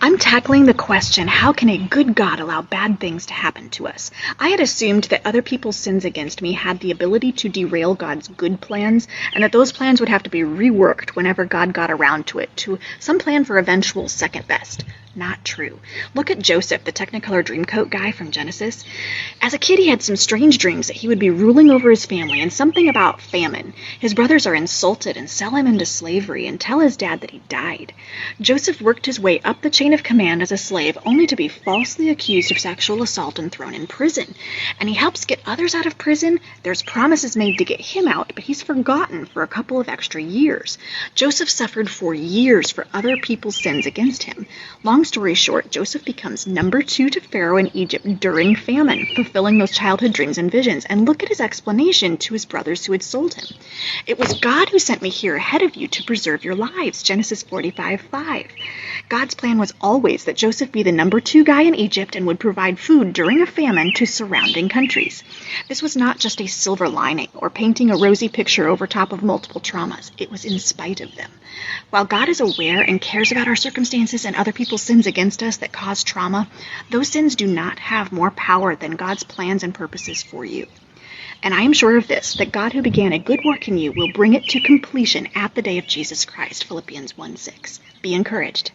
I'm tackling the question, how can a good God allow bad things to happen to us? I had assumed that other people's sins against me had the ability to derail God's good plans, and that those plans would have to be reworked whenever God got around to it, to some plan for eventual second best. Not true. Look at Joseph, the Technicolor Dreamcoat guy from Genesis. As a kid, he had some strange dreams that he would be ruling over his family and something about famine. His brothers are insulted and sell him into slavery and tell his dad that he died. Joseph worked his way up the chain of command as a slave only to be falsely accused of sexual assault and thrown in prison. And he helps get others out of prison. There's promises made to get him out, but he's forgotten for a couple of extra years. Joseph suffered for years for other people's sins against him. Long story short, Joseph becomes number 2 to Pharaoh in Egypt during famine, fulfilling those childhood dreams and visions. And look at his explanation to his brothers who had sold him. It was God who sent me here ahead of you to preserve your lives, Genesis 45:5. God's plan was always that Joseph be the number 2 guy in Egypt and would provide food during a famine to surrounding countries. This was not just a silver lining or painting a rosy picture over top of multiple traumas. It was in spite of them. While God is aware and cares about our circumstances and other people's sins against us that cause trauma, those sins do not have more power than God's plans and purposes for you. And I am sure of this, that God who began a good work in you will bring it to completion at the day of Jesus Christ, Philippians 1:6. Be encouraged.